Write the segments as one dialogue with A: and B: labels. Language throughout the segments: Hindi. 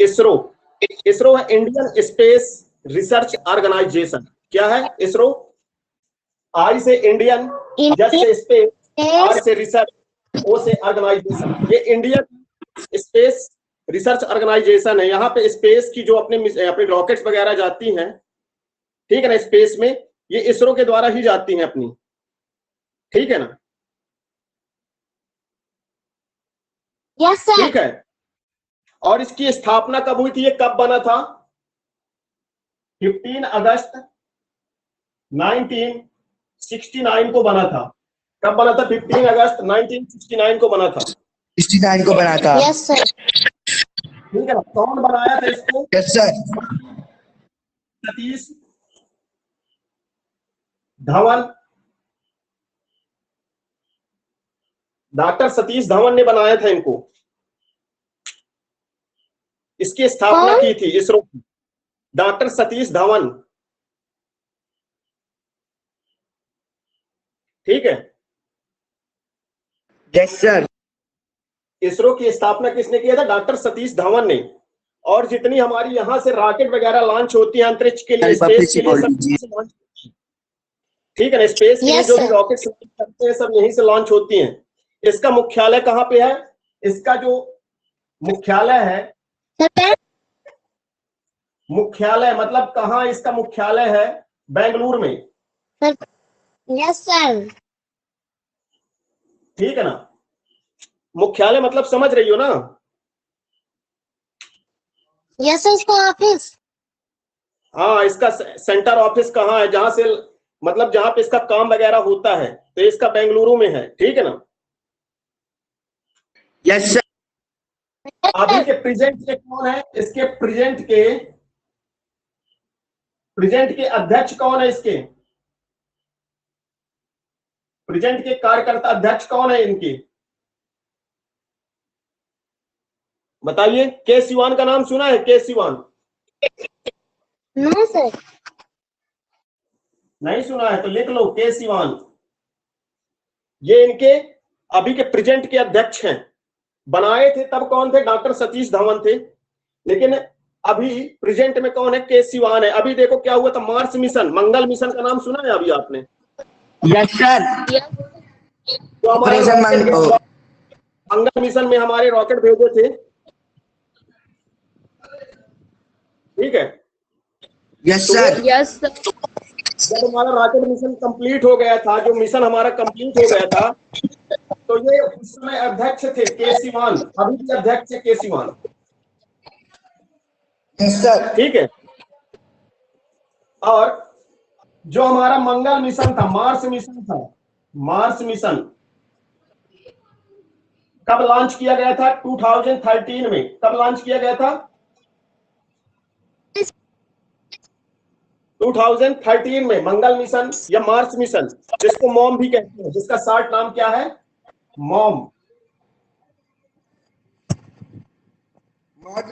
A: इसरो, इसरो है इंडियन स्पेस रिसर्च ऑर्गेनाइजेशन। क्या है इसरो? आई से इंडियन, एस से स्पेस, आर से रिसर्च, ओ से ऑर्गेनाइजेशन। ये इंडियन स्पेस रिसर्च ऑर्गेनाइजेशन है। यहाँ पे स्पेस की जो अपने रॉकेट्स वगैरह जाती हैं, ठीक है ना, स्पेस में, ये इसरो के द्वारा ही जाती हैं अपनी, ठीक है ना?
B: Yes sir.
A: ठीक है। और इसकी स्थापना कब हुई थी, ये कब बना था? 15 अगस्त 1969 को बना था। कब बना था? 15 अगस्त 1969 को बना था।
C: 69 को बना था।
B: Yes sir.
A: ठीक है ना? कौन बनाया था इसको?
C: Yes sir.
A: Satish Dhawan, doctor Satish Dhawan ने बनाया था इनको। इसकी स्थापना की थी इसरो की, डॉक्टर सतीश धवन। ठीक है।
C: Yes sir.
A: इसरो की स्थापना किसने किया था? डॉक्टर सतीश धवन ने। और जितनी हमारी यहां से रॉकेट वगैरह लॉन्च होती है अंतरिक्ष के लिए, स्पेस के लिए, सब ठीक है ना, स्पेस के लिए जो भी रॉकेट करते हैं सब यहीं से लॉन्च होती हैं। इसका मुख्यालय कहाँ पे है? इसका जो मुख्यालय है, मुख्यालय मतलब कहाँ इसका मुख्यालय है? बेंगलुरु में।
B: Yes sir.
A: ठीक है ना? मुख्यालय मतलब समझ रही हो ना?
B: Yes sir. इसका ऑफिस,
A: हाँ, इसका सेंटर ऑफिस कहाँ है, जहां से मतलब जहां पे इसका काम वगैरह होता है, तो इसका बेंगलुरु में है। ठीक है ना?
C: Yes sir.
A: अभी के प्रेजेंट के कौन है? इसके प्रेजेंट के अध्यक्ष कौन है? इसके प्रेजेंट के कार्यकर्ता अध्यक्ष कौन है इनके? बताइए। के सिवान का नाम सुना है? के सिवान?
B: No sir.
A: नहीं सुना है तो लिख लो, के सिवान। ये इनके अभी के प्रेजेंट के अध्यक्ष हैं। बनाए थे तब कौन थे? डॉक्टर सतीश धवन थे। लेकिन अभी प्रेजेंट में कौन है? के सिवान है। अभी देखो क्या हुआ था, मार्स मिशन, मंगल मिशन का नाम सुना है अभी आपने?
C: Yes sir.
A: जो हमारे मंगल मिशन में हमारे रॉकेट भेजे थे, ठीक है?
C: Yes sir.
B: Yes sir.
A: जब हमारा रॉकेट मिशन कंप्लीट हो गया था, जो मिशन हमारा कंप्लीट हो गया था, तो ये उस समय अध्यक्ष थे के सिवान। अभी भी अध्यक्ष है के सिवान।
C: Yes sir.
A: ठीक है। और जो हमारा मंगल मिशन था, मार्स मिशन था, मार्स मिशन कब लॉन्च किया गया था? 2013 में। कब लॉन्च किया गया था? 2013 में मंगल मिशन या मार्स मिशन, जिसको मॉम भी कहते हैं, जिसका शॉर्ट नाम क्या है? मॉम।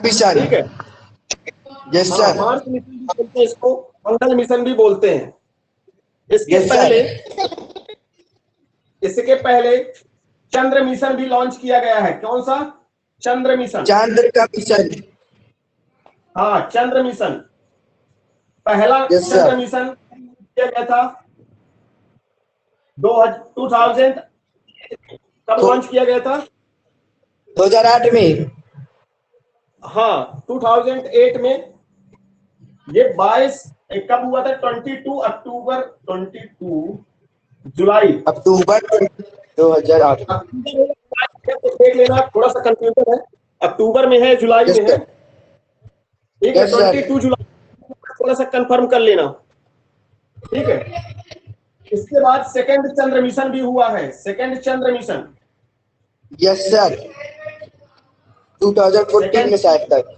C: मिशन।
A: ठीक है।
C: Yes sir.
A: मार्स मिशन भी बोलते हैं इसको, मंगल मिशन भी बोलते हैं। इसके
C: Yes,
A: पहले इसके पहले चंद्र मिशन भी लॉन्च किया गया है। कौन सा? चंद्र मिशन।
C: चंद्र का मिशन।
A: हाँ, चंद्र मिशन। पहला
C: Yes,
A: चंद्र
C: sir.
A: मिशन किया गया था 2000। कब लॉन्च किया गया था?
C: 2008 में।
A: हाँ, 2008 में। ये 22 कब हुआ था? 22 अक्टूबर, 22 जुलाई,
C: अक्टूबर 2008।
A: तो देख लेना, थोड़ा सा कंफ्यूजन है, अक्टूबर में है जुलाई
C: Yes,
A: में है।
C: sir.
A: ठीक है,
C: Yes, sir.
A: 22 जुलाई, थोड़ा सा कंफर्म कर लेना। ठीक है। इसके बाद सेकंड चंद्र मिशन भी हुआ है, सेकंड चंद्र मिशन।
C: Yes sir. 2014 में शायद तक।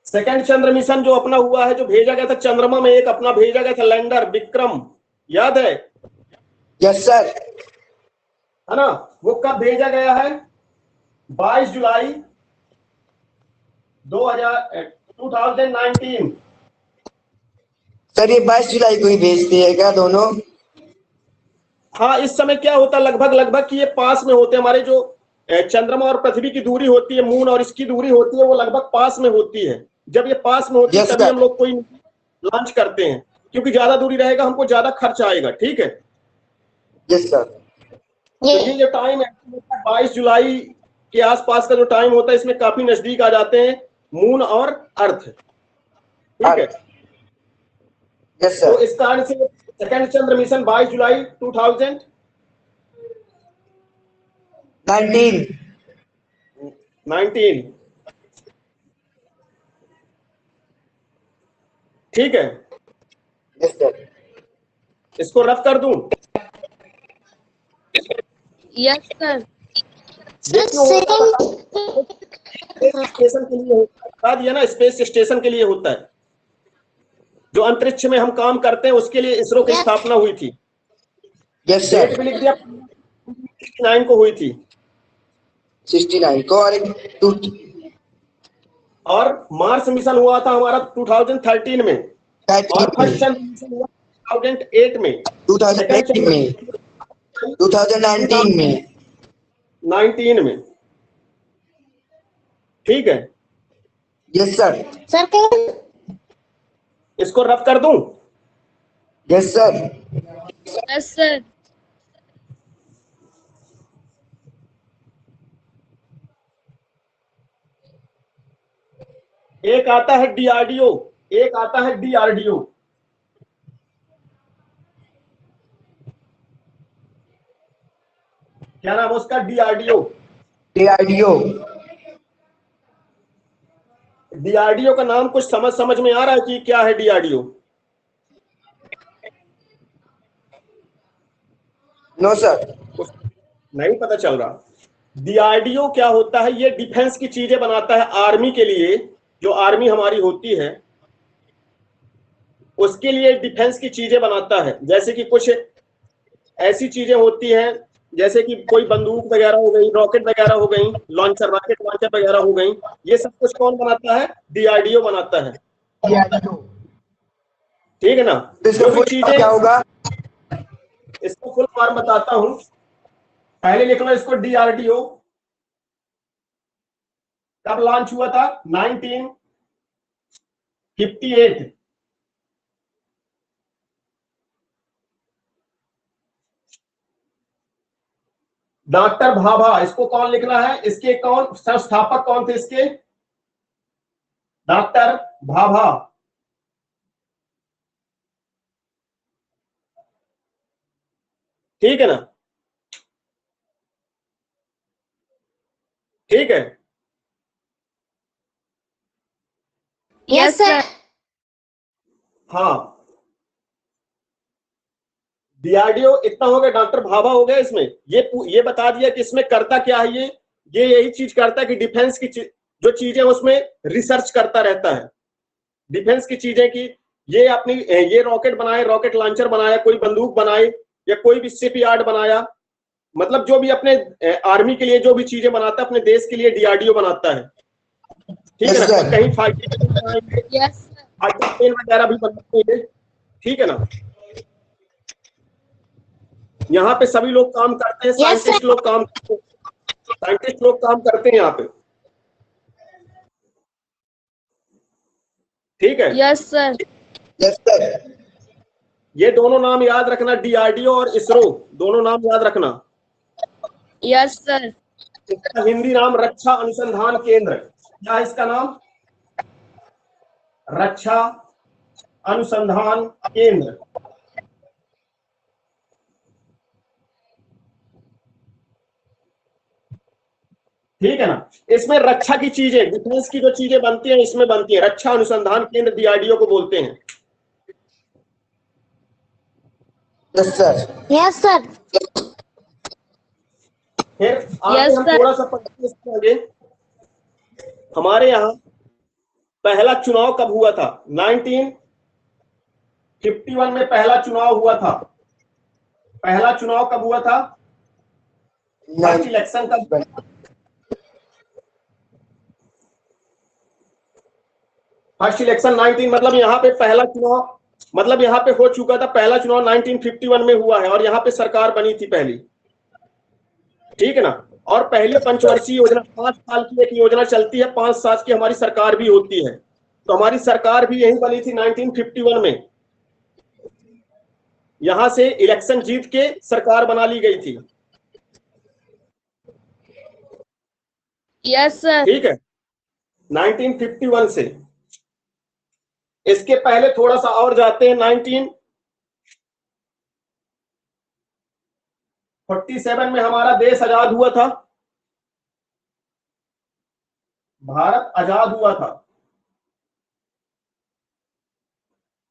A: सेकंड चंद्र मिशन जो अपना हुआ है, जो भेजा गया था चंद्रमा में, एक अपना भेजा गया था लैंडर विक्रम, याद है?
C: Yes sir.
A: है ना? वो कब भेजा गया है? 22 जुलाई 2019।
C: सर ये 22 जुलाई को ही भेजते हैं क्या दोनों?
A: हाँ, इस समय क्या होता लगभग कि ये पास में होते, हमारे जो चंद्रमा और पृथ्वी की दूरी होती है, मून और इसकी दूरी होती है, वो लगभग पास में होती है। जब ये पास में होती है
C: Yes,
A: तभी
C: sir.
A: हम लोग कोई लॉन्च करते हैं, क्योंकि ज्यादा दूरी रहेगा हमको ज्यादा खर्च आएगा। ठीक है,
C: यस सर।
A: तो ये जो टाइम है 22 जुलाई के आसपास का जो टाइम होता है, इसमें काफी नजदीक आ जाते हैं मून और अर्थ। ठीक है,
C: यस
A: तो
C: सर।
A: इस कारण से सेकंड चंद्र मिशन 22 जुलाई 2019 ठीक है,
C: यस सर।
A: इसको रफ कर दूं?
B: Yes sir.
A: ये क्यों होता है? स्टेशन के लिए होता है, बता दिया ना, स्पेस स्टेशन के लिए होता है। जो अंतरिक्ष में हम काम करते हैं उसके लिए इसरो की स्थापना हुई थी।
C: Yes
A: date
C: sir.
A: भी लिख दिया, 69 को हुई थी।
C: 69 को
A: और मार्स मिशन हुआ था हमारा 2013 में, और फर्स्ट चंद्र मिशन हुआ 2008 में,
C: 2008 में, 2019 में,
A: 19 में। ठीक है,
C: यस सर।
B: सर
A: इसको रफ कर दूं?
C: Yes sir.
B: Yes sir.
A: एक आता है डीआरडीओ, एक आता है डीआरडीओ। क्या नाम है उसका? डीआरडीओ।
C: डीआरडीओ।
A: डीआरडीओ का नाम कुछ समझ में आ रहा है कि क्या है डीआरडीओ?
C: No sir.
A: नहीं पता चल रहा। डीआरडीओ क्या होता है? ये डिफेंस की चीजें बनाता है आर्मी के लिए। जो आर्मी हमारी होती है उसके लिए डिफेंस की चीजें बनाता है। जैसे कि कुछ ऐसी चीजें होती हैं, जैसे कि कोई बंदूक वगैरह हो गई, रॉकेट वगैरह हो गई, लॉन्चर, रॉकेट लॉन्चर वगैरह हो गई। ये सब कुछ कौन बनाता है? डीआरडीओ बनाता है। ठीक है ना? जो भी चीजें,
C: क्या होगा?
A: इसको फुल फॉर्म बताता हूं, पहले लिख लो इसको। डीआरडीओ कब लॉन्च हुआ था? 1958। डॉक्टर भाभा, इसको कौन लिखना है? इसके कौन संस्थापक कौन थे इसके? डॉक्टर भाभा। ठीक है ना? ठीक है,
B: यस सर।
A: हाँ, डीआरडीओ इतना हो गया, डॉक्टर भाभा हो गया। इसमें ये बता दिया कि इसमें करता क्या है। ये यही चीज करता है कि डिफेंस की जो चीजें उसमें रिसर्च करता रहता है। डिफेंस की चीजें की ये अपनी ये रॉकेट बनाए, रॉकेट लॉन्चर बनाया, कोई बंदूक बनाए, या कोई भी शिप यार्ड बनाया, मतलब जो भी अपने आर्मी के लिए जो भी चीजें बनाता है अपने देश के लिए, डीआरडीओ बनाता है। ठीक है ना? कहीं फाइटर प्लेन वगैरह भी बनाते हैं। ठीक है ना? यहाँ पे सभी लोग काम करते हैं, साइंटिस्ट लोग काम करते हैं, साइंटिस्ट लोग काम करते हैं यहाँ पे। ठीक है?
B: Yes sir.
C: Yes sir.
A: ये दोनों नाम याद रखना, डीआरडीओ और इसरो, दोनों नाम याद रखना।
B: Yes sir.
A: इसका हिंदी नाम रक्षा अनुसंधान केंद्र। क्या है इसका नाम? रक्षा अनुसंधान केंद्र। ठीक है ना? इसमें रक्षा की चीजें, डिफेंस की जो चीजें बनती हैं इसमें बनती है। रक्षा अनुसंधान केंद्र डीआरडीओ को बोलते हैं।
C: Yes sir.
B: Yes sir.
A: फिर आगे हम थोड़ा सा पढ़ेंगे। हमारे यहाँ पहला चुनाव कब हुआ था? 1951 में पहला चुनाव हुआ था। पहला चुनाव कब हुआ था? फर्स्ट इलेक्शन कब? फर्स्ट इलेक्शन 19, मतलब यहाँ पे पहला चुनाव, मतलब यहाँ पे हो चुका था। पहला चुनाव 1951 में हुआ है और यहाँ पे सरकार बनी थी पहली। ठीक है ना? और पहली पंचवर्षीय योजना 5 साल की एक योजना चलती है, 5 साल की हमारी सरकार भी होती है। तो हमारी सरकार भी यही बनी थी 1951 में, यहां से इलेक्शन जीत के सरकार बना ली गई थी।
B: Yes sir.
A: ठीक है, 1951 से। इसके पहले थोड़ा सा और जाते हैं, 1947 में हमारा देश आजाद हुआ था, भारत आजाद हुआ था।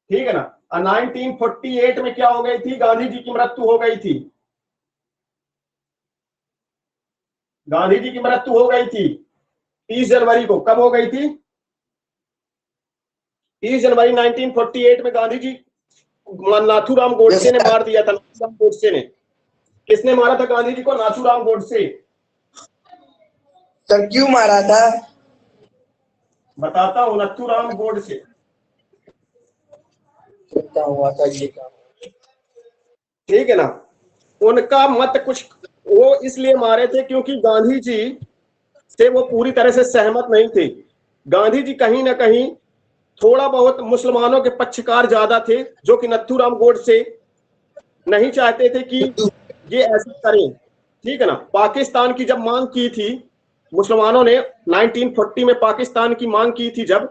A: ठीक है ना। 1948 में क्या हो गई थी, गांधी जी की मृत्यु हो गई थी। गांधी जी की मृत्यु हो गई थी 30 जनवरी को। कब हो गई थी? 30 जनवरी 1948 में गांधी जी नाथूराम गोडसे ने मार दिया था। नाथूराम गोडसे ने, किसने मारा था गांधी जी को? नाथूराम गोडसे।
C: सर क्यों मारा था?
A: बताता हूं, नाथूराम गोडसे।
C: क्या हुआ था ये काम?
A: ठीक है ना। उनका मत कुछ, वो इसलिए मारे थे क्योंकि गांधी जी से वो पूरी तरह से सहमत नहीं थे। गांधी जी कहीं ना कहीं थोड़ा बहुत मुसलमानों के पक्षकार ज्यादा थे, जो कि नाथूराम गोडसे नहीं चाहते थे कि ये ऐसा करें। ठीक है ना। पाकिस्तान की जब मांग की थी मुसलमानों ने, 1940 में पाकिस्तान की मांग की थी जब,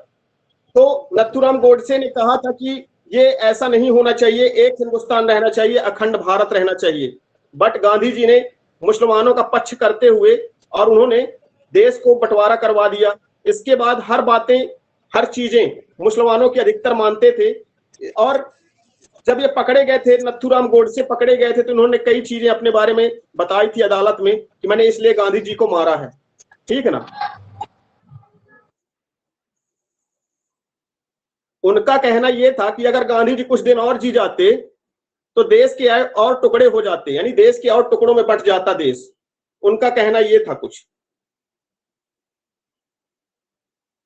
A: तो नाथूराम गोडसे ने कहा था कि ये ऐसा नहीं होना चाहिए, एक हिंदुस्तान रहना चाहिए, अखंड भारत रहना चाहिए। बट गांधी जी ने मुसलमानों का पक्ष करते हुए और उन्होंने देश को बंटवारा करवा दिया। इसके बाद हर बातें, हर चीजें मुसलमानों की अधिकतर मानते थे। और जब ये पकड़े गए थे, नाथूराम गोडसे पकड़े गए थे, तो उन्होंने कई चीजें अपने बारे में बताई थी अदालत में कि मैंने इसलिए गांधी जी को मारा है। ठीक है ना। उनका कहना यह था कि अगर गांधी जी कुछ दिन और जी जाते तो देश के और टुकड़े हो जाते, यानी देश के और टुकड़ों में बंट जाता देश। उनका कहना यह था कुछ।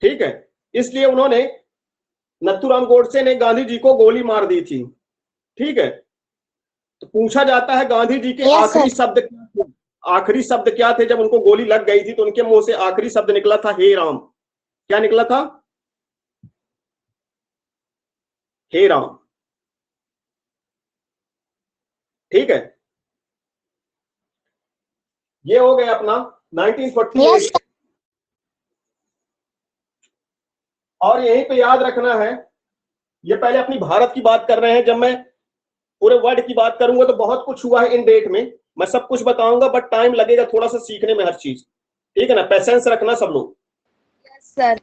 A: ठीक है। इसलिए उन्होंने, नाथूराम गोडसे ने गांधी जी को गोली मार दी थी। ठीक है। तो पूछा जाता है गांधी जी के आखिरी शब्द क्या थे? आखिरी शब्द क्या थे जब उनको गोली लग गई थी? तो उनके मुंह से आखिरी शब्द निकला था, हे राम। क्या निकला था? हे राम। ठीक है। ये हो गया अपना 1948। और यहीं पे याद रखना है, ये पहले अपनी भारत की बात कर रहे हैं। जब मैं पूरे वर्ल्ड की बात करूंगा तो बहुत कुछ हुआ है इन डेट में, मैं सब कुछ बताऊंगा, बट टाइम लगेगा थोड़ा सा सीखने में हर चीज। ठीक है ना। पेशेंस रखना सब लोग।
B: सर।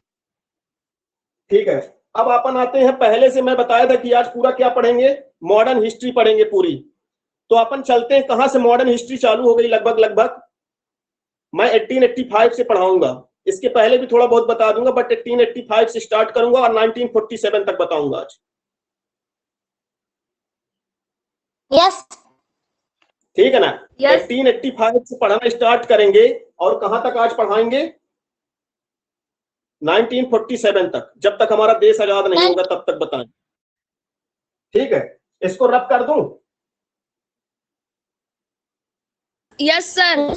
A: ठीक है। अब अपन आते हैं, पहले से मैं बताया था कि आज पूरा क्या पढ़ेंगे, मॉडर्न हिस्ट्री पढ़ेंगे पूरी। तो अपन चलते हैं, कहां से मॉडर्न हिस्ट्री चालू हो गई लगभग लगभग। मैं 1885 से पढ़ाऊंगा, इसके पहले भी थोड़ा बहुत बता दूंगा, बट 1885 से स्टार्ट करूंगा और 1947 तक बताऊंगा आज।
B: यस।
A: ठीक है ना।
B: Yes.
A: 1885 से पढ़ाना स्टार्ट करेंगे और कहां तक आज पढ़ाएंगे? 1947 तक, जब तक हमारा देश आजाद नहीं होगा तब तक बताएं। ठीक है। इसको रब कर दूं?
B: Yes sir.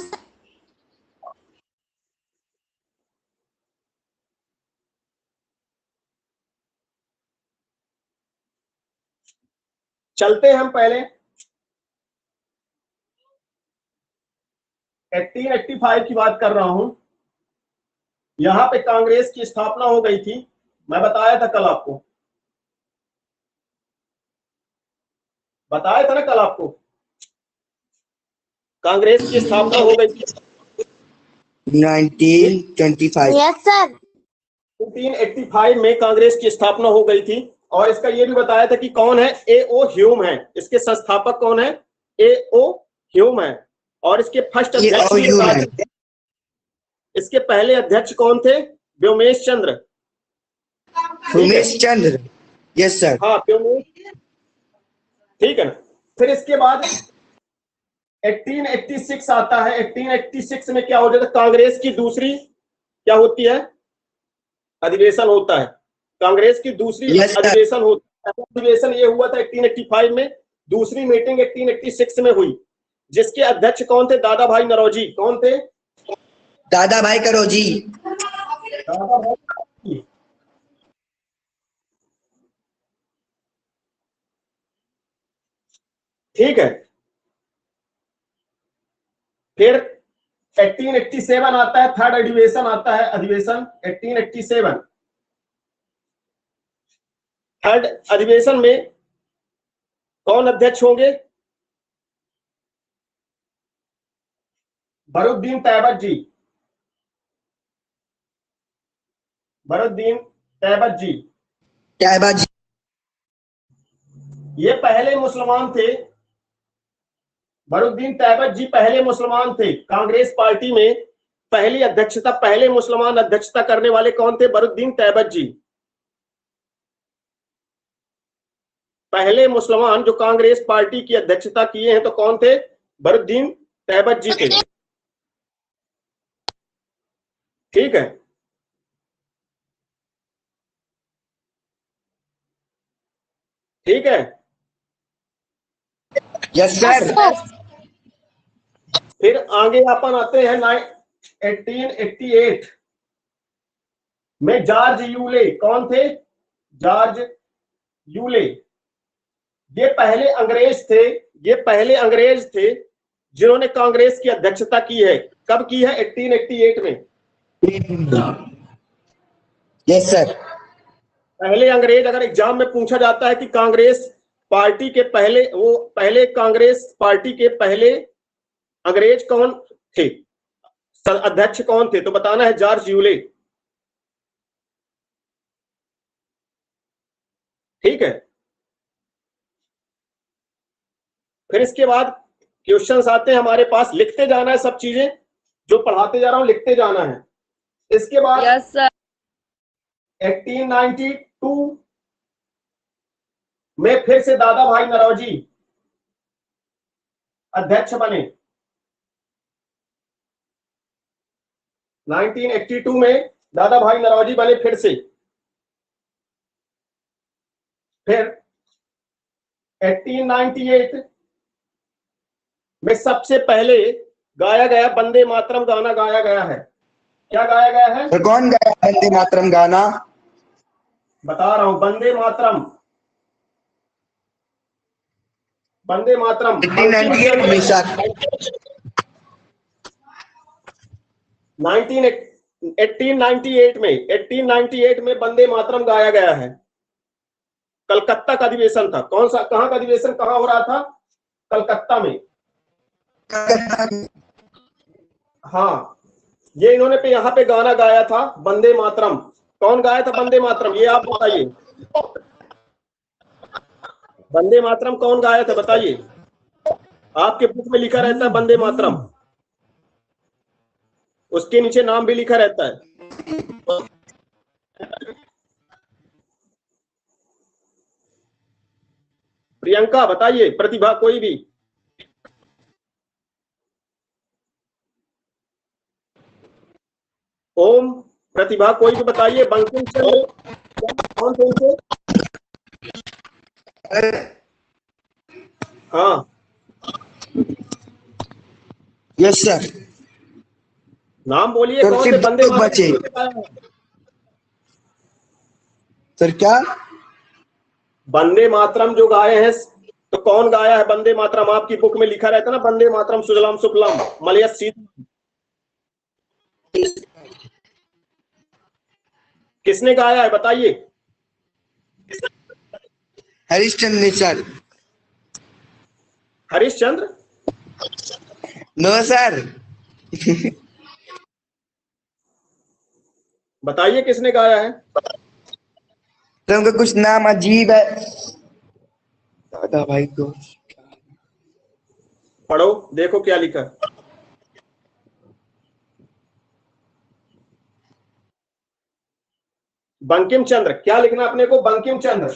A: चलते हैं हम पहले 1885 की बात कर रहा हूं। यहां पे कांग्रेस की स्थापना हो गई थी, मैं बताया था कल आपको, बताया था ना कल आपको, कांग्रेस की स्थापना हो गई थी
C: 1925।
B: Yes sir.
A: 1885 में कांग्रेस की स्थापना हो गई थी। और इसका ये भी बताया था कि कौन है, ए.ओ. ह्यूम है। इसके संस्थापक कौन है? ए.ओ. ह्यूम है। और इसके फर्स्ट अध्यक्ष, इसके पहले अध्यक्ष कौन थे? व्योमेश चंद्र।
C: व्योमेश चंद्र। Yes sir.
A: हाँ, व्योमेश। ठीक है ना। फिर इसके बाद 1886 आता है। 1886 में क्या हो जाता है? कांग्रेस की दूसरी क्या होती है? अधिवेशन होता है। कांग्रेस की दूसरी अधिवेशन होता है। अधिवेशन ये हुआ था 1885 में। दूसरी मीटिंग 1886 में हुई, जिसके अध्यक्ष कौन थे? दादा भाई नौरोजी। कौन थे?
C: दादा भाई करो जी।
A: दादा भाई, ठीक है। फिर 1887 आता है, थर्ड अधिवेशन आता है, अधिवेशन 1887। थर्ड अधिवेशन में कौन अध्यक्ष होंगे? बरुद्दीन तैयबत जी। बरुद्दीन तैयबत जी,
C: क्या बात जी?
A: ये पहले मुसलमान थे। बरुद्दीन तैयबत जी पहले मुसलमान थे कांग्रेस पार्टी में। पहली अध्यक्षता, पहले मुसलमान अध्यक्षता करने वाले कौन थे? बरुद्दीन तैयबत जी। पहले मुसलमान जो कांग्रेस पार्टी की अध्यक्षता किए हैं तो कौन थे? बरुद्दीन तैयबत जी थे। ठीक है। ठीक है।
C: Yes sir.
A: फिर आगे अपन आते हैं 1888 में जॉर्ज यूले। कौन थे? George Yule. ये पहले अंग्रेज थे। ये पहले अंग्रेज थे जिन्होंने कांग्रेस की अध्यक्षता की है। कब की है? 1888 में।
C: Yes sir.
A: पहले अंग्रेज, अगर एग्जाम में पूछा जाता है कि कांग्रेस पार्टी के पहले, वो पहले कांग्रेस पार्टी के पहले अंग्रेज कौन थे, अध्यक्ष कौन थे, तो बताना है जॉर्ज यूले। ठीक है। फिर इसके बाद क्वेश्चंस आते हैं हमारे पास। लिखते जाना है सब चीजें जो पढ़ाते जा रहा हूं, लिखते जाना है। इसके बाद
B: यस सर।
A: 1892 में फिर से दादा भाई नौरोजी अध्यक्ष बने। 1982 में दादा भाई नौरोजी बने फिर से। फिर 1898 में सबसे पहले गाया गया वंदे मातरम गाना गाया गया है। क्या गाया गया है?
C: तो कौन गाया वंदे मातरम गाना?
A: बता रहा हूं, वंदे मातरम। वंदे मातरम
C: 1898 में सर। 1898 में वंदे मातरम गाया गया है। कलकत्ता का अधिवेशन था। कौन सा, कहां का अधिवेशन, कहां हो रहा था? कलकत्ता में। हाँ, ये इन्होंने पे यहाँ पे गाना गाया था वंदे मातरम। कौन गाया था वंदे मातरम, ये आप बताइए। वंदे मातरम कौन गाया था बताइए। आपके बुक में लिखा रहता है वंदे मातरम, उसके नीचे नाम भी लिखा रहता है। प्रियंका बताइए, प्रतिभा, कोई भी। ओम, प्रतिभा, कोई भी बताइए। बंकिम चंद्र कौन थे उनसे? हाँ, यस सर।
A: नाम बोलिए
C: तो
A: कौन थे?
C: सिर्फ
A: वंदे
C: दो
A: मातरम
C: बचे
A: किसने गाया है?
C: सर। क्या?
A: वंदे मातरम जो गाए हैं तो कौन गाया है वंदे मातरम? आपकी बुक में लिखा रहता है ना, वंदे मातरम सुजलाम सुफलाम मलयज सीतलाम। किसने गाया है बताइए।
C: Harishchandra sir.
A: Harishchandra?
C: No sir.
A: बताइए किसने गाया है।
C: तो उनका कुछ नाम अजीब है। दादा भाई को।
A: पढ़ो, देखो क्या लिखा है। बंकिम चंद्र, क्या लिखना अपने को? बंकिम चंद्र।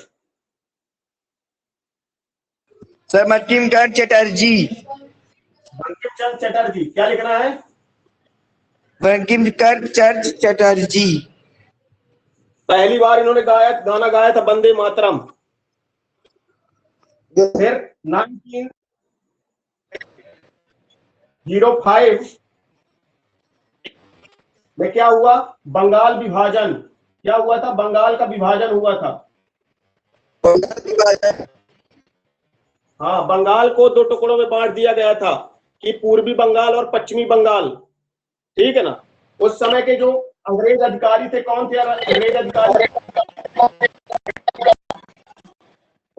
C: सर बंकिमचंद्र चटर्जी।
A: बंकिम चंद्र चटर्जी, क्या लिखना है?
C: बंकिमचंद्र चटर्जी।
A: पहली बार इन्होंने गाना गाया था वंदे मातरम। फिर 1905 में क्या हुआ? बंगाल विभाजन। क्या हुआ था? बंगाल का विभाजन हुआ था। हाँ, बंगाल को दो टुकड़ों में बांट दिया गया था कि पूर्वी बंगाल और पश्चिमी बंगाल। ठीक है ना? उस समय के जो अंग्रेज अधिकारी थे, कौन थे अंग्रेज अधिकारी?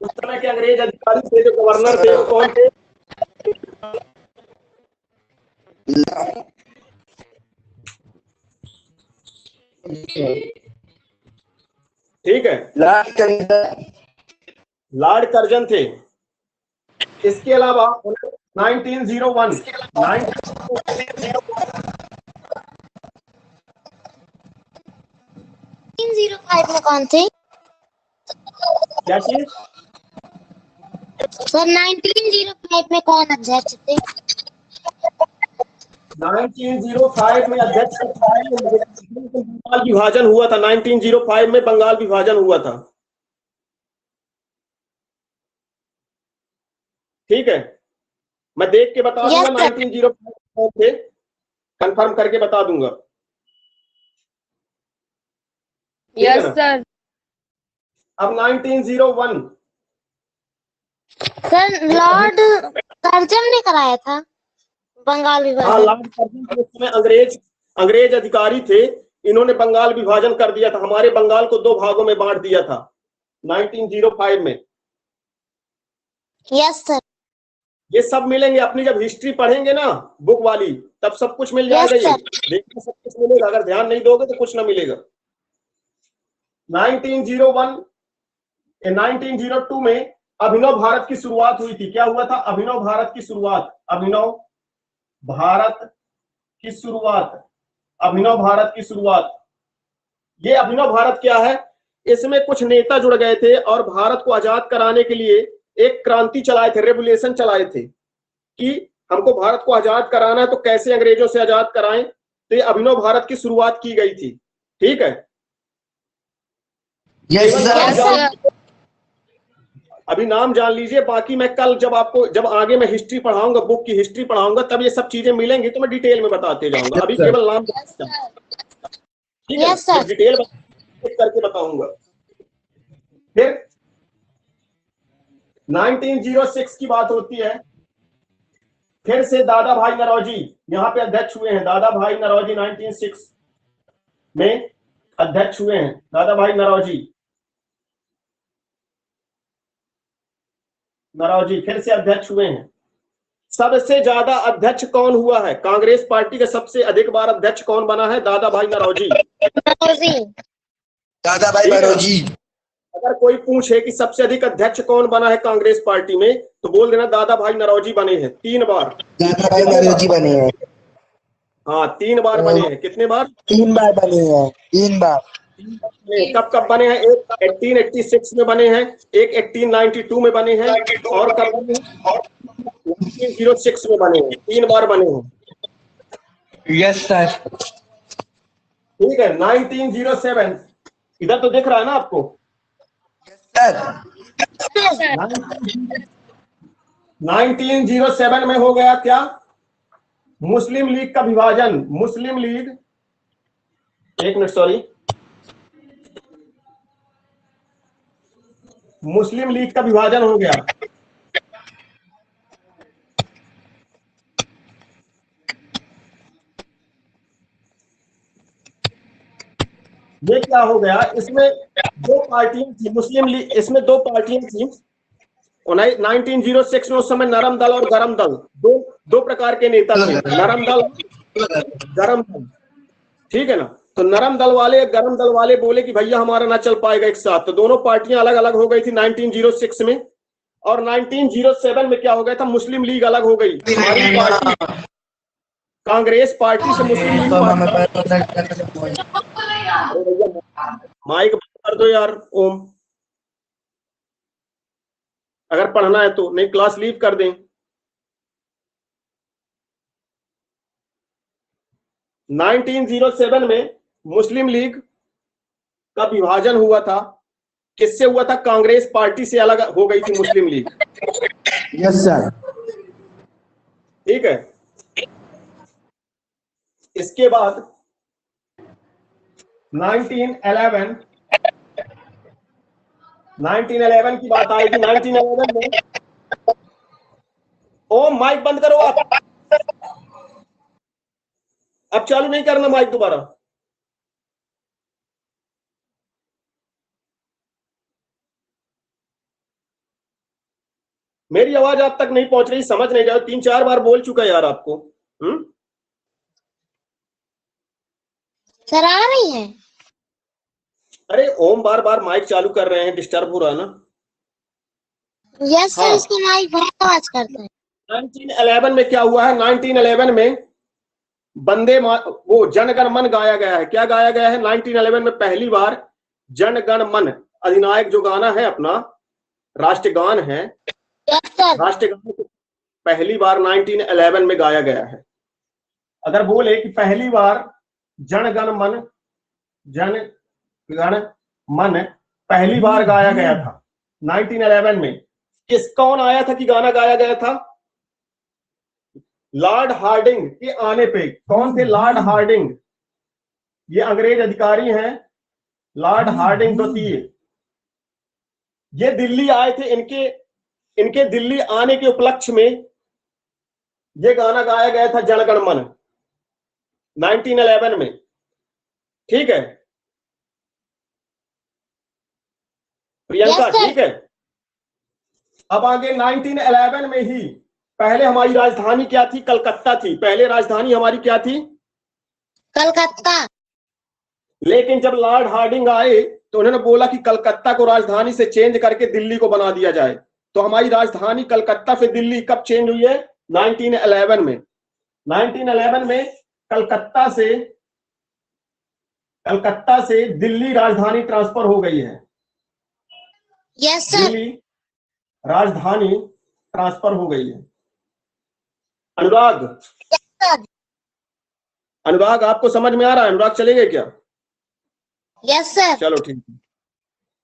A: उस समय के अंग्रेज अधिकारी थे, जो गवर्नर थे, वो कौन थे? ठीक है, लॉर्ड कर्जन थे। इसके अलावा 1901
B: में कौन थे
A: क्या चीज?
B: सर? 1905 में कौन अध्यक्ष थे?
A: 1905 में अध्यक्ष बंगाल विभाजन हुआ था। 1905 में बंगाल विभाजन हुआ था। ठीक है, मैं देख के बता दूंगा 1905 कौन थे, कंफर्म करके बता दूंगा।
B: Yes sir.
A: अब 1901
B: सर लॉर्ड कर्जन ने कराया था बंगाल
A: हाँ,
B: विभाजन।
A: लॉर्ड कर्जन के समय अंग्रेज अधिकारी थे। इन्होंने बंगाल विभाजन कर दिया था, हमारे बंगाल को दो भागों में बांट दिया था 1905 में।
B: Yes sir.
A: ये सब मिलेंगे अपनी जब हिस्ट्री पढ़ेंगे ना बुक वाली, तब सब कुछ मिल जाएगा। ये देखना, सब कुछ मिलेगा। अगर ध्यान नहीं दोगे तो कुछ ना मिलेगा। 1901 1902 में अभिनव भारत की शुरुआत हुई थी। क्या हुआ था? अभिनव भारत की शुरुआत। अभिनव भारत की शुरुआत। अभिनव भारत की शुरुआत। ये अभिनव भारत क्या है? इसमें कुछ नेता जुड़ गए थे और भारत को आजाद कराने के लिए एक क्रांति चलाए थे, रेवोल्यूशन चलाए थे कि हमको भारत को आजाद कराना है, तो कैसे अंग्रेजों से आजाद कराएं। तो ये अभिनव भारत की शुरुआत की गई थी। ठीक है, अभी नाम जान लीजिए, बाकी मैं कल जब आगे मैं हिस्ट्री पढ़ाऊंगा, बुक की हिस्ट्री पढ़ाऊंगा, तब ये सब चीजें मिलेंगी तो मैं डिटेल में बताते जाऊंगा। अभी केवल नाम। ठीक है, डिटेल करके बताऊंगा। फिर 1906 की बात होती है। फिर से दादा भाई नौरोजी यहाँ पे अध्यक्ष हुए हैं। दादा भाई नौरोजी 1906 में अध्यक्ष हुए हैं। दादा भाई नौरोजी फिर से अध्यक्ष हुए हैं। सबसे ज्यादा अध्यक्ष कौन हुआ है? कांग्रेस पार्टी का सबसे अधिक बार अध्यक्ष कौन बना है? दादा भाई नौरोजी।
D: दादा भाई नौरोजी।
A: अगर कोई पूछे कि सबसे अधिक अध्यक्ष कौन बना है कांग्रेस पार्टी में, तो बोल देना दादा भाई नौरोजी बने हैं 3 बार।
D: दादा भाई नौरोजी बने हैं।
A: हाँ, 3 बार बने हैं। कितने बार?
D: 3 बार बने हैं। 3 बार।
A: कब बने हैं? एक 1886 में बने हैं, एक 1892 में बने हैं, और कब बने हैं? 1906 में बने हैं। 3 बार बने हैं।
D: Yes sir.
A: ठीक है, 1907 इधर तो दिख रहा है ना आपको?
D: सर
A: 1907 में हो गया क्या? मुस्लिम लीग का विभाजन। मुस्लिम लीग, एक मिनट सॉरी, मुस्लिम लीग का विभाजन हो गया। ये क्या हो गया? इसमें 2 पार्टियां थी मुस्लिम लीग, इसमें 2 पार्टियां थी 1906 में। उस समय नरम दल और गरम दल, दो प्रकार के नेता थे, नरम दल, गरम दल। ठीक है ना? तो नरम दल वाले, गरम दल वाले बोले कि भैया हमारा ना चल पाएगा एक साथ, तो दोनों पार्टियां अलग अलग हो गई थी 1906 में। और 1907 में क्या हो गया था? मुस्लिम लीग अलग हो गई। हमारी पार्टी कांग्रेस पार्टी से मुस्लिम लीग माइक बंद कर दो यार ओम, अगर पढ़ना है तो, नहीं क्लास लीव कर दें। 1907 में मुस्लिम लीग का विभाजन हुआ था। किससे हुआ था? कांग्रेस पार्टी से अलग हो गई थी मुस्लिम लीग।
D: Yes sir.
A: ठीक है, इसके बाद 1911 की बात आएगी। 1911 में, ओ माइक बंद करो आप, अब चालू नहीं करना माइक दोबारा। मेरी आवाज आप तक नहीं पहुंच रही, समझ नहीं जाओ, 3-4 बार बोल चुका यार आपको।
B: सर आ रही है।
A: अरे ओम बार बार माइक चालू कर रहे हैं, डिस्टर्ब हो रहा है ना।
B: यस सर,
A: हाँ।
B: इसकी माइक बहुत आवाज करता है।
A: 1911 में क्या हुआ है? 1911 में वो जन गण मन गाया गया है। क्या गाया गया है? 1911 में पहली बार जन गण मन अधिनायक जो गाना है अपना राष्ट्रगान है,
B: यस सर।
A: राष्ट्रगान को पहली बार 1911 में गाया गया है। अगर बोले कि पहली बार जन गण मन पहली बार गाया गया था 1911 में, कौन आया था कि गाना गाया गया था? लॉर्ड हार्डिंग के आने पे। कौन थे लॉर्ड हार्डिंग? ये अंग्रेज अधिकारी हैं, लॉर्ड हार्डिंग द्वितीय। ये दिल्ली आए थे, इनके दिल्ली आने के उपलक्ष्य में ये गाना गाया गया था जन गण मन 1911 में। ठीक है प्रियंका? ठीक है। अब आगे 1911 में ही पहले हमारी राजधानी क्या थी? कलकत्ता थी। पहले राजधानी हमारी क्या थी?
B: कलकत्ता।
A: लेकिन जब लॉर्ड हार्डिंग आए तो उन्होंने बोला कि कलकत्ता को राजधानी से चेंज करके दिल्ली को बना दिया जाए। तो हमारी राजधानी कलकत्ता से दिल्ली कब चेंज हुई है? 1911 में। 1911 में कलकत्ता से दिल्ली राजधानी ट्रांसफर हो गई है।
B: Yes sir.
A: दिल्ली राजधानी ट्रांसफर हो गई है। अनुराग, अनुराग आपको समझ में आ रहा है? अनुराग चले गए क्या?
B: Yes sir.
A: चलो ठीक है।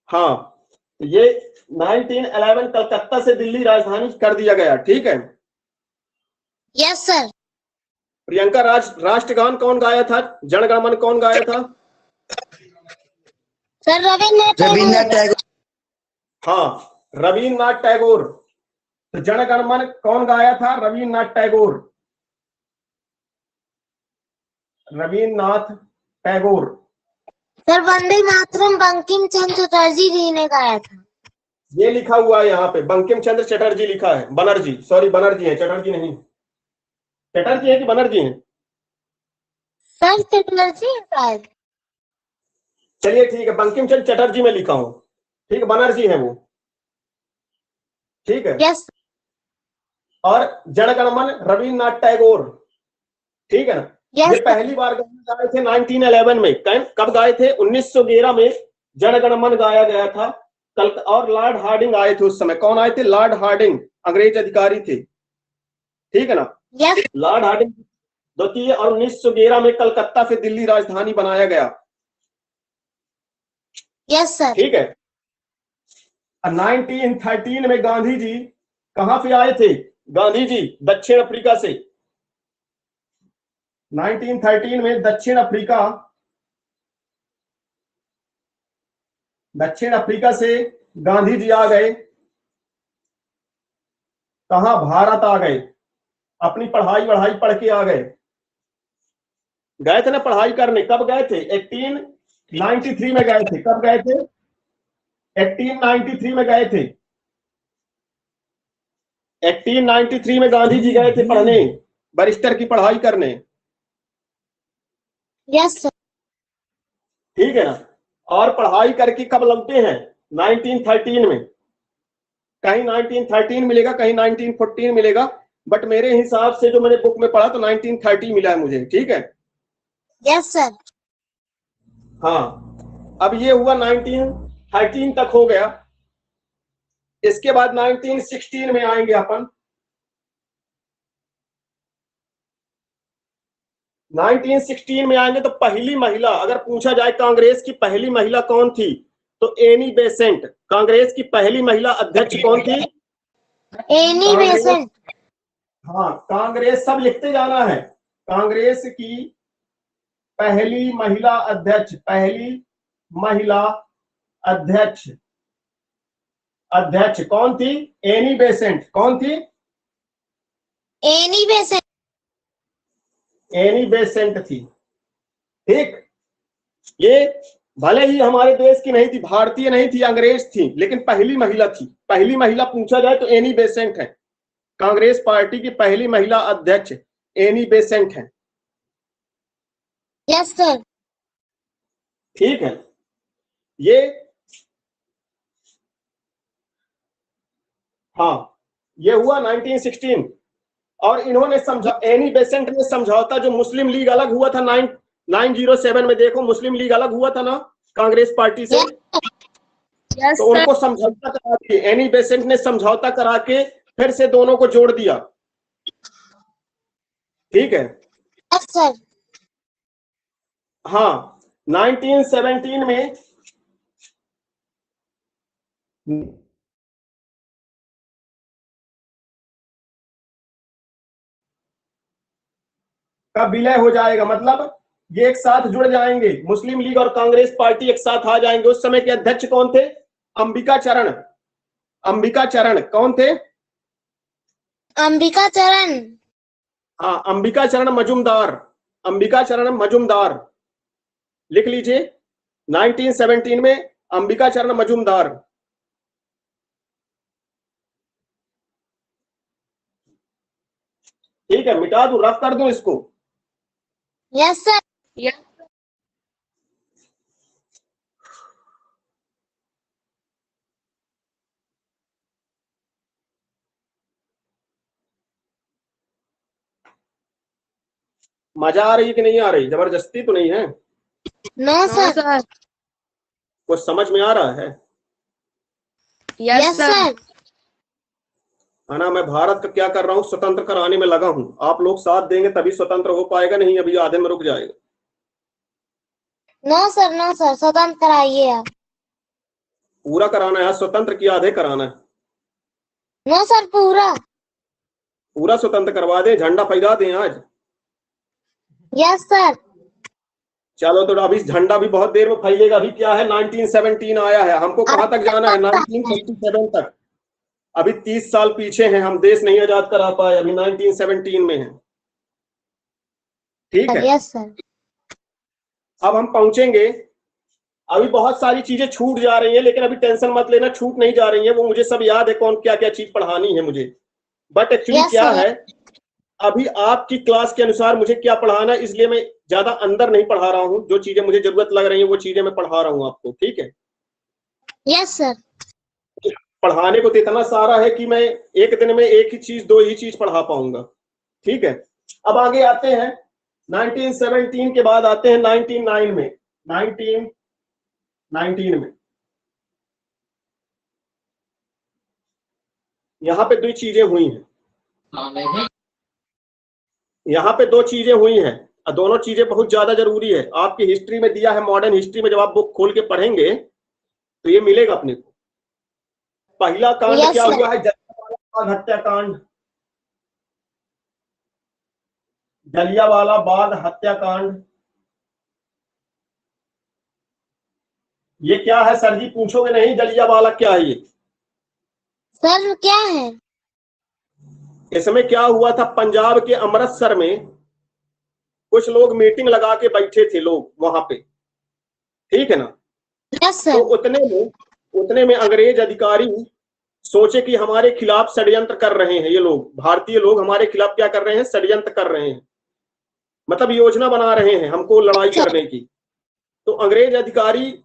A: हाँ, ये 1911 कलकत्ता से दिल्ली राजधानी कर दिया गया। ठीक है।
B: Yes sir.
A: प्रियंका, राष्ट्रगान कौन गाया था? जन गण मन कौन गाया था?
B: सर रविन्द्रनाथ टैगोर।
A: हाँ, रविन्द्रनाथ टैगोर। तो जन गण मन कौन गाया था? रविन्द्रनाथ टैगोर। रविन्द्रनाथ टैगोर।
B: सर वंदे मातरम बंकिम चंद्र चटर्जी जी ने गाया था।
A: ये लिखा हुआ है यहाँ पे, बंकिम चंद्र चटर्जी लिखा है। बनर्जी, सॉरी बनर्जी है, चटर्जी नहीं। चटर्जी है कि बनर्जी है?
B: सर चटर्जी शायद।
A: चलिए ठीक है, बंकिम चंद्र चटर्जी में लिखा हूं। ठीक है, बनर्जी है वो। ठीक है।
B: यस।
A: और जन गण मन रविन्द्रनाथ टैगोर। ठीक है ना?
B: यस।
A: ये पहली बार गाना गाए थे 1911 में। कब गाए थे? 1911 में जन गण मन गाया गया था। और लॉर्ड हार्डिंग आए थे उस समय। कौन आए थे? लॉर्ड हार्डिंग, अंग्रेज अधिकारी थे। ठीक है ना?
B: यस।
A: लॉर्ड हार्डिंग द्वितीय। और 1911 में कलकत्ता से दिल्ली राजधानी बनाया गया।
B: Yes sir.
A: ठीक है। 1913 में गांधी जी कहां से आए थे? गांधी जी दक्षिण अफ्रीका से। 1913 में दक्षिण अफ्रीका से गांधी जी आ गए। कहां? भारत आ गए। अपनी पढ़ाई पढ़ के आ गए थे ना पढ़ाई करने। कब गए थे? 1893 में गए थे। कब गए थे? 1893 में गए थे। 1893 में गांधी जी गए थे पढ़ने, बैरिस्टर की पढ़ाई करने।
B: Yes sir.
A: ठीक है ना? और पढ़ाई करके कब लौटे हैं? 1913 में। कहीं 1913 मिलेगा, कहीं 1914 मिलेगा, बट मेरे हिसाब से जो मैंने बुक में पढ़ा तो 1930 मिला है मुझे। ठीक है।
B: Yes sir.
A: हाँ, अब ये हुआ 1913 तक हो गया। इसके बाद 1916 में आएंगे अपन। 1916 में आएंगे तो पहली महिला, अगर पूछा जाए कांग्रेस की पहली महिला कौन थी, तो एनी बेसेंट। कांग्रेस की पहली महिला अध्यक्ष कौन थी?
B: Annie Besant.
A: हाँ, कांग्रेस, सब लिखते जाना है। कांग्रेस की
C: पहली महिला अध्यक्ष, पहली महिला अध्यक्ष, अध्यक्ष कौन थी? Annie Besant. कौन थी?
B: Annie Besant.
C: एनी बेसेंट थी। ठीक, ये भले ही हमारे देश की नहीं थी, भारतीय नहीं थी, अंग्रेज थी, लेकिन पहली महिला थी। पहली महिला पूछा जाए तो एनी बेसेंट है। कांग्रेस पार्टी की पहली महिला अध्यक्ष एनी बेसेंट है।
B: Yes sir.
C: ठीक है, ये हाँ, ये हुआ 1916। और इन्होंने समझा, एनी बेसेंट ने समझौता, जो मुस्लिम लीग अलग हुआ था 907 में, देखो मुस्लिम लीग अलग हुआ था ना कांग्रेस पार्टी से,
B: यस
C: तो उनको समझौता करा के, एनी बेसेंट ने समझौता करा के फिर से दोनों को जोड़ दिया। ठीक है,
B: यस सर।
C: हाँ, 1917 में का विलय हो जाएगा, मतलब ये एक साथ जुड़ जाएंगे, मुस्लिम लीग और कांग्रेस पार्टी एक साथ आ जाएंगे। उस समय के अध्यक्ष कौन थे? अंबिका चरण। अंबिका चरण कौन थे?
B: अंबिका चरण।
C: हाँ, अंबिका चरण मजूमदार। अंबिका चरण मजूमदार, लिख लीजिए, 1917 में अंबिका चरण मजूमदार। ठीक है, मिटा दूं, रफ कर दूं इसको?
B: Yes sir.
C: मजा आ रही कि नहीं आ रही? जबरदस्ती तो नहीं है?
B: No sir.
C: कुछ समझ में आ रहा है?
B: Yes sir.
C: है ना? मैं भारत का क्या कर रहा हूँ, स्वतंत्र कराने में लगा हूँ। आप लोग साथ देंगे तभी स्वतंत्र हो पाएगा, नहीं अभी आधे में रुक जाएगा।
B: नो सर, नो सर, स्वतंत्र कराइए आप।
C: पूरा कराना है, स्वतंत्र की आधे कराना है।
B: नो सर, पूरा।
C: पूरा स्वतंत्र करवा दें, झंडा फहरा दें आज।
B: Yes sir.
C: चलो, तो अभी झंडा भी बहुत देर में फैलेगा। अभी क्या है, 1917 आया है, हमको कहां तक जाना है? 1947 तक। अभी 30 साल पीछे हैं, हम देश नहीं आजाद करा पाए, अभी 1917 में है। ठीक है,
B: यस सर।
C: अब हम पहुंचेंगे। अभी बहुत सारी चीजें छूट जा रही हैं, लेकिन अभी टेंशन मत लेना, छूट नहीं जा रही है, वो मुझे सब याद है, कौन क्या क्या चीज पढ़ानी है मुझे। बट एक्चुअली
B: Yes,
C: क्या
B: sir.
C: है, अभी आपकी क्लास के अनुसार मुझे क्या पढ़ाना है, इसलिए मैं ज्यादा अंदर नहीं पढ़ा रहा हूँ। जो चीजें मुझे जरूरत लग रही है वो चीजें मैं पढ़ा रहा हूँ आपको। ठीक है,
B: यस सर।
C: पढ़ाने को तो इतना सारा है कि मैं एक दिन में एक ही चीज, दो ही चीज पढ़ा पाऊंगा। ठीक है, अब आगे आते हैं। 1917 के बाद आते हैं 1909 में। 1919 में यहाँ पे दो चीजें हुई हैं। यहाँ पे दो चीजें हुई हैं, और दोनों चीजें बहुत ज्यादा जरूरी है। आपकी हिस्ट्री में दिया है, मॉडर्न हिस्ट्री में जब आप बुक खोल के पढ़ेंगे तो ये मिलेगा अपने को। पहला कांड
B: Yes,
C: क्या
B: sir.
C: हुआ है? जलियांवाला बाग हत्याकांड। जलियांवाला बाग हत्याकांड, ये क्या है सर जी? पूछोगे नहीं जलियांवाला क्या है ये?
B: सर क्या है?
C: इसमें क्या हुआ था, पंजाब के अमृतसर में कुछ लोग मीटिंग लगा के बैठे थे लोग वहां पे। ठीक है ना?
B: यस
C: तो
B: सर।
C: उतने में अंग्रेज अधिकारी सोचे कि हमारे खिलाफ षड्यंत्र कर रहे हैं ये लोग, भारतीय लोग हमारे खिलाफ क्या कर रहे हैं? षड्यंत्र कर रहे हैं, मतलब योजना बना रहे हैं हमको लड़ाई करने की। तो अंग्रेज अधिकारी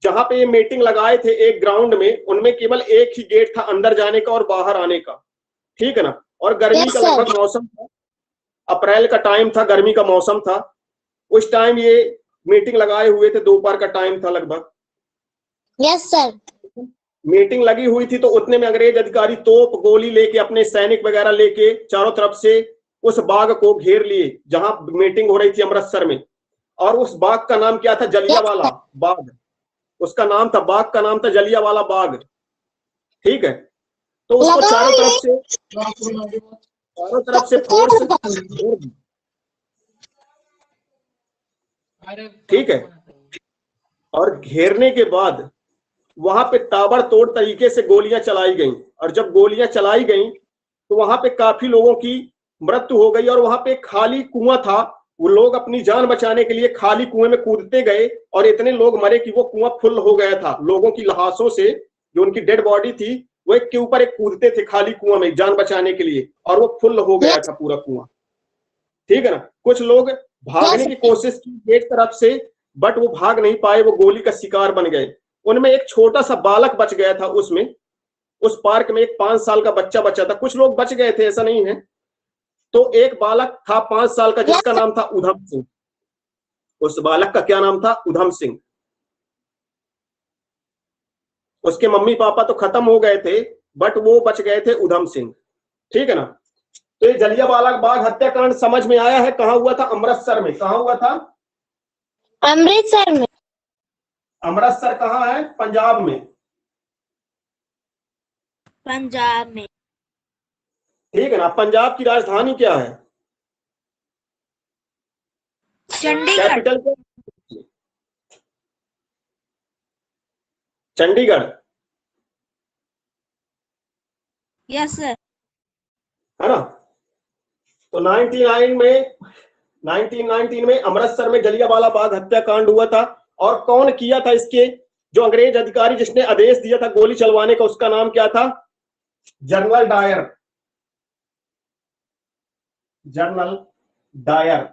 C: जहां पे ये मीटिंग लगाए थे एक ग्राउंड में, उनमें केवल एक ही गेट था अंदर जाने का और बाहर आने का। ठीक है ना? और गर्मी
B: Yes,
C: का
B: sir.
C: लगभग मौसम था, अप्रैल का टाइम था, गर्मी का मौसम था। उस टाइम ये मीटिंग लगाए हुए थे, दोपहर का टाइम था लगभग।
B: Yes sir.
C: मीटिंग लगी हुई थी, तो उतने में अंग्रेज अधिकारी तोप गोली लेके, अपने सैनिक वगैरह लेके चारों तरफ से उस बाग को घेर लिए जहां मीटिंग हो रही थी अमृतसर में। और उस बाग का नाम क्या था? जलियांवाला बाग। उसका नाम था, बाग का नाम था जलियांवाला बाग। ठीक है, तो उसको चारों तरफ से फोर्स, ठीक है। और घेरने के बाद वहां पे ताबड़तोड़ तरीके से गोलियां चलाई गई, और जब गोलियां चलाई गई तो वहां पे काफी लोगों की मृत्यु हो गई। और वहां पे खाली कुआं था, वो लोग अपनी जान बचाने के लिए खाली कुएं में कूदते गए और इतने लोग मरे कि वो कुआं फुल हो गया था। लोगों की लाशों से, जो उनकी डेड बॉडी थी, वो एक के ऊपर एक कूदते थे खाली कुआं में जान बचाने के लिए, और वो फुल हो गया था पूरा कुआं। ठीक है ना। कुछ लोग भागने की कोशिश की एक तरफ से, बट वो भाग नहीं पाए, वो गोली का शिकार बन गए। उनमें एक छोटा सा बालक बच गया था। उसमें उस पार्क में एक 5 साल का बच्चा बचा था। कुछ लोग बच गए थे, ऐसा नहीं है। तो एक बालक था 5 साल का, जिसका नाम था उधम सिंह। उस बालक का क्या नाम था? उधम सिंह। उसके मम्मी पापा तो खत्म हो गए थे, बट वो बच गए थे, उधम सिंह। ठीक है ना। तो ये जलियांवाला बाग हत्याकांड समझ में आया है कहां हुआ था? अमृतसर में। कहां हुआ था?
B: अमृतसर में।
C: अमृतसर कहां है? पंजाब में।
B: पंजाब में।
C: ठीक है ना। पंजाब की राजधानी क्या है?
B: चंडीगढ़।
C: कैपिटल क्या? चंडीगढ़।
B: Yes sir.
C: है ना। तो 1919 में अमृतसर में जलियांवाला बाग हत्याकांड हुआ था। और कौन किया था इसके? जो अंग्रेज अधिकारी जिसने आदेश दिया था गोली चलवाने का, उसका नाम क्या था? General Dyer. General Dyer.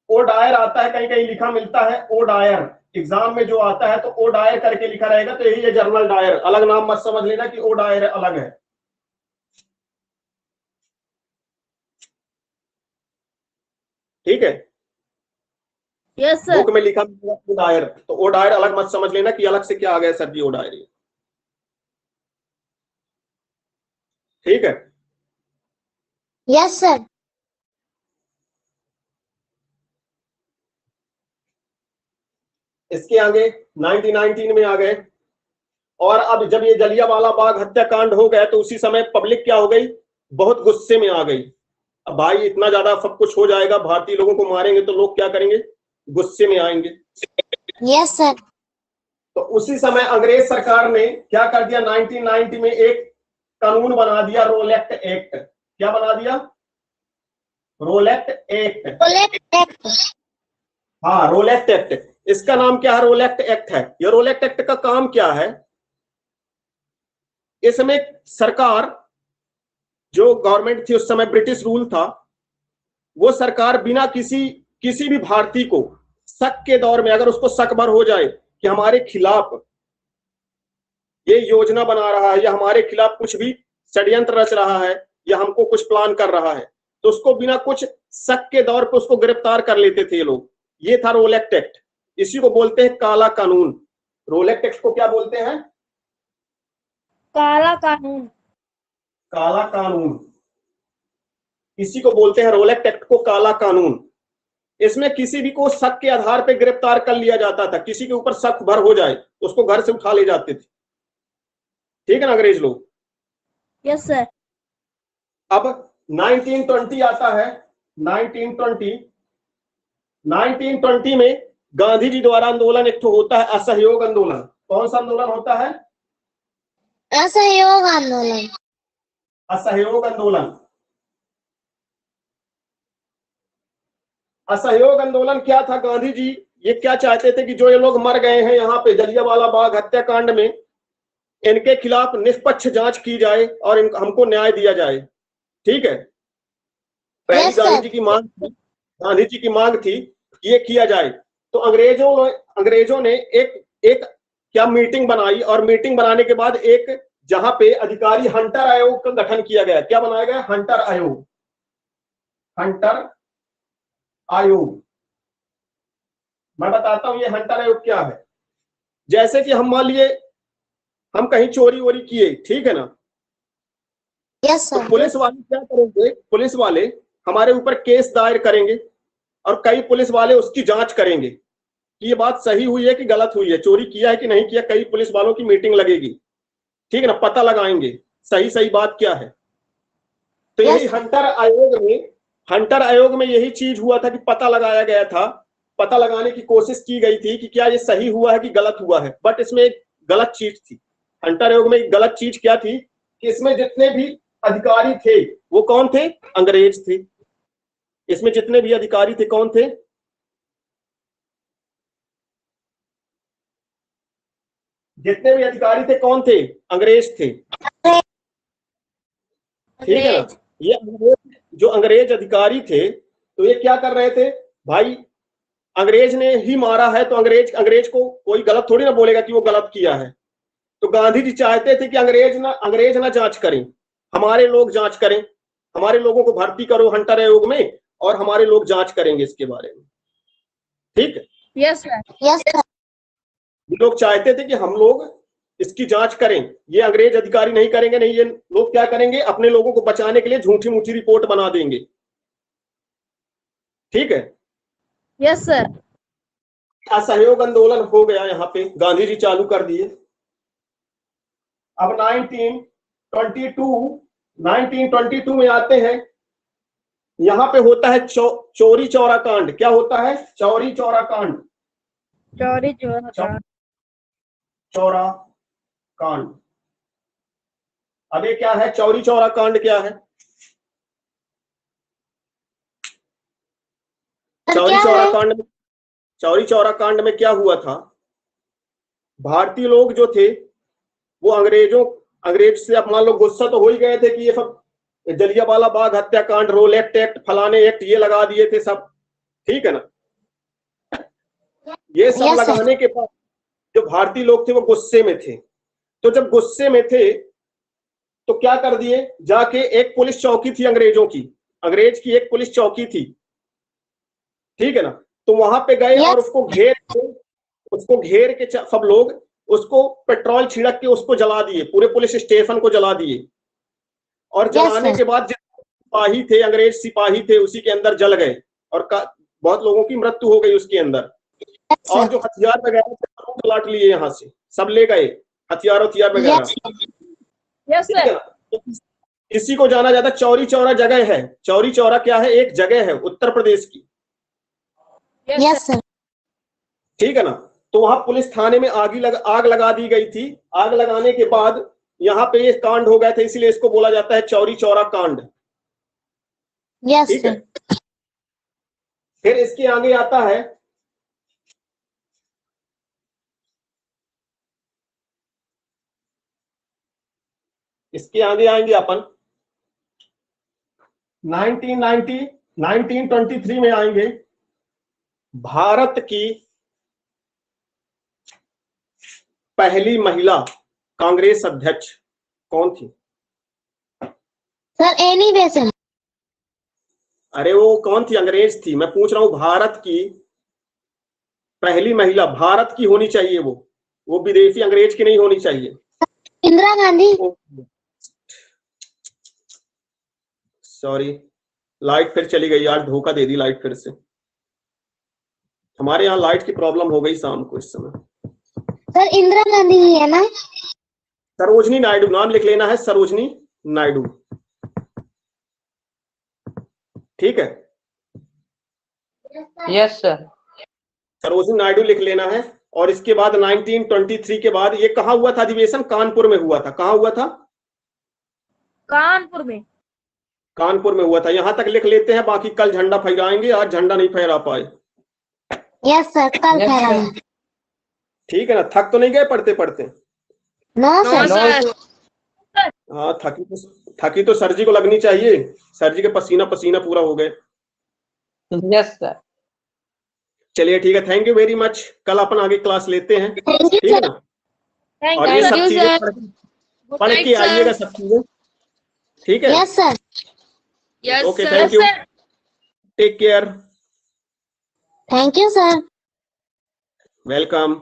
C: O'Dwyer आता है, कहीं कहीं लिखा मिलता है ओ डायर। एग्जाम में जो आता है तो ओ डायर करके लिखा रहेगा, तो यही है जनरल डायर। अलग नाम मत समझ लेना कि ओ डायर अलग है। ठीक है।
B: Yes sir.
C: बुक में लिखा ओ डायर, तो ओ डायर अलग मत समझ लेना कि अलग से क्या आ गया सर जी ओ डायर। ठीक है।
B: Yes sir.
C: इसके आगे 1919 में आ गए। और अब जब ये जलियांवाला बाग हत्याकांड हो गया तो उसी समय पब्लिक क्या हो गई? बहुत गुस्से में आ गई। अब भाई इतना ज्यादा सब कुछ हो जाएगा, भारतीय लोगों को मारेंगे तो लोग क्या करेंगे? गुस्से में आएंगे।
B: Yes sir.
C: तो उसी समय अंग्रेज सरकार ने क्या कर दिया? 1990 में एक कानून बना दिया, रोलेक्ट एक्ट। क्या बना दिया? रोलेक्ट एक्ट। हाँ, रोलेक्ट एक्ट। इसका नाम क्या है? रोलेक्ट एक्ट है। ये रोलेक्ट एक्ट का काम क्या है? इसमें सरकार, जो गवर्नमेंट थी उस समय, ब्रिटिश रूल था, वो सरकार बिना किसी भी भारतीय को शक के दौर में, अगर उसको शक भर हो जाए कि हमारे खिलाफ ये योजना बना रहा है या हमारे खिलाफ कुछ भी षड्यंत्र रच रहा है या हमको कुछ प्लान कर रहा है, तो उसको बिना कुछ शक के दौर पर उसको गिरफ्तार कर लेते थे ये लोग। ये था रोलेक्ट एक्ट। इसी को बोलते हैं काला कानून। रोलेक्ट एक्ट को क्या बोलते हैं?
B: काला कानून।
C: काला कानून। इसी को बोलते हैं, रोलेक्ट एक्ट को काला कानून। इसमें किसी भी को शक के आधार पर गिरफ्तार कर लिया जाता था। किसी के ऊपर शक भर हो जाए उसको घर से उठा ले जाते थे। ठीक है ना अंग्रेज लोग।
B: Yes sir.
C: अब 1920 आता है। 1920 में गांधी जी द्वारा आंदोलन एक होता है, असहयोग आंदोलन। कौन सा आंदोलन होता है?
B: असहयोग आंदोलन।
C: असहयोग आंदोलन। असहयोग आंदोलन क्या था? गांधी जी ये क्या चाहते थे कि जो ये लोग मर गए हैं यहाँ पे जलियांवाला बाग हत्याकांड में, इनके खिलाफ निष्पक्ष जांच की जाए और हमको न्याय दिया जाए। ठीक है। पहली गांधी जी की मांग थी ये किया जाए। तो अंग्रेजों ने एक क्या मीटिंग बनाई, और मीटिंग बनाने के बाद एक जहां पे अधिकारी हंटर आयोग का गठन किया गया। क्या बनाया गया? हंटर आयोग। हंटर आयोग। मैं बताता हूं ये हंटर आयोग क्या है। जैसे कि हम मान लिए हम कहीं चोरी वोरी किए, ठीक है ना।
B: यस
C: तो
B: सर।
C: पुलिस वाले क्या करेंगे? पुलिस वाले हमारे ऊपर केस दायर करेंगे और कई पुलिस वाले उसकी जांच करेंगे कि ये बात सही हुई है कि गलत हुई है, चोरी किया है कि नहीं किया। कई पुलिस वालों की मीटिंग लगेगी, ठीक है ना, पता लगाएंगे सही बात क्या है। तो यही हंटर आयोग में हंटर आयोग में यही चीज हुआ था कि पता लगाया गया था, पता लगाने की कोशिश की गई थी कि क्या ये सही हुआ है कि गलत हुआ है, बट इसमें एक गलत चीज थी। हंटर आयोग में एक गलत चीज क्या थी कि इसमें जितने भी अधिकारी थे वो कौन थे? अंग्रेज थे। इसमें जितने भी अधिकारी थे कौन थे? जितने भी अधिकारी थे कौन थे? अंग्रेज थे। ठीक है ना? ये अंग्रेज, जो अंग्रेज अधिकारी थे, तो ये क्या कर रहे थे भाई? अंग्रेज ने ही मारा है तो अंग्रेज को कोई गलत थोड़ी ना बोलेगा कि वो गलत किया है। तो गांधी जी चाहते थे कि अंग्रेज ना जांच करें, हमारे लोग जांच करें, हमारे लोगों को भर्ती करो हंटर आयोग में और हमारे लोग जांच करेंगे इसके बारे में। ठीक है?
E: Yes sir.
B: Yes sir.
C: ये लोग चाहते थे कि हम लोग इसकी जांच करें, ये अंग्रेज अधिकारी नहीं करेंगे, नहीं, ये लोग क्या करेंगे? अपने लोगों को बचाने के लिए झूठी मूठी रिपोर्ट बना देंगे। ठीक है?
E: Yes sir.
C: असहयोग आंदोलन हो गया, यहाँ पे गांधी जी चालू कर दिए। अब 1922 में आते हैं, यहाँ पे होता है चौरी चौरा कांड। क्या होता है? चौरी चौरा कांड।
E: चौरी चौरा
C: चौरा कांड। अब ये क्या है? चौरी चौरा कांड क्या है? चौरी चौरा कांड में क्या हुआ था? भारतीय लोग जो थे वो अंग्रेज से अपना लोग गुस्सा तो हो ही गए थे कि ये सब जलियांवाला बाग हत्याकांड, रोल एक्ट, फलाने एक्ट ये लगा दिए थे सब। ठीक है ना? ये सब लगाने के बाद जो भारतीय लोग थे वो गुस्से में थे। तो जब गुस्से में थे तो क्या कर दिए? जाके एक पुलिस चौकी थी अंग्रेजों की, अंग्रेज की एक पुलिस चौकी थी। ठीक है ना? तो वहां पे गए और उसको घेर के सब लोग उसको पेट्रोल छिड़क के उसको जला दिए, पूरे पुलिस स्टेशन को जला दिए। और जलाने के बाद जितने सिपाही थे, अंग्रेज सिपाही थे, उसी के अंदर जल गए और बहुत लोगों की मृत्यु हो गई उसके अंदर। और जो हथियार वगैरह थे लाट लिए, यहाँ से सब ले गए हथियार वगैरह।
E: Yes sir.
C: इसी को जाना जाता चौरी चौरा जगह है। चौरी चौरा क्या है? एक जगह है उत्तर प्रदेश की।
B: Yes sir.
C: ठीक है ना? तो वहां पुलिस थाने में आग लगा दी गई थी। आग लगाने के बाद यहाँ पे ये कांड हो गए थे, इसीलिए इसको बोला जाता है चौरी चौरा कांड।
B: यस
C: ठीक है?
B: सर।
C: फिर इसके आगे आता है इसके आगे आएंगे अपन 1923 में आएंगे। भारत की पहली महिला कांग्रेस अध्यक्ष कौन थी?
B: Sir Annie Besant.
C: अरे वो कौन थी? अंग्रेज थी। मैं पूछ रहा हूं भारत की पहली महिला, भारत की होनी चाहिए, वो विदेशी अंग्रेज की नहीं होनी चाहिए।
B: इंदिरा गांधी।
C: सॉरी, लाइट फिर चली गई यार, धोखा दे दी लाइट फिर से। हमारे यहाँ लाइट की प्रॉब्लम हो गई शाम को इस समय।
B: सर इंदिरा गांधी ही है ना?
C: सरोजनी नायडू, नाम लिख लेना है, सरोजनी नायडू। ठीक है?
F: Yes sir.
C: सरोजनी नायडू लिख लेना है। और इसके बाद 1923 के बाद ये कहाँ हुआ था अधिवेशन? कानपुर में हुआ था। कहाँ हुआ था?
E: कानपुर में।
C: कानपुर में हुआ था। यहां तक लिख लेते हैं, बाकी कल झंडा फहराएंगे, आज झंडा नहीं फहरा पाए।
B: यस सर, कल फहराएंगे।
C: ठीक है ना? थक तो नहीं गए पढ़ते पढ़ते?
B: No sir.
C: हाँ, थकी तो सर जी को लगनी चाहिए। सर जी के पसीना पसीना पूरा हो गए।
F: Yes sir.
C: चलिए ठीक है, थैंक यू वेरी मच। कल अपन आगे क्लास लेते हैं। ठीक है ना? और ये सब चीजें पढ़ के आइएगा सब चीजें। ठीक है?
B: Yes sir.
C: Okay, thank you, take care.
B: Thank you sir.
C: Welcome.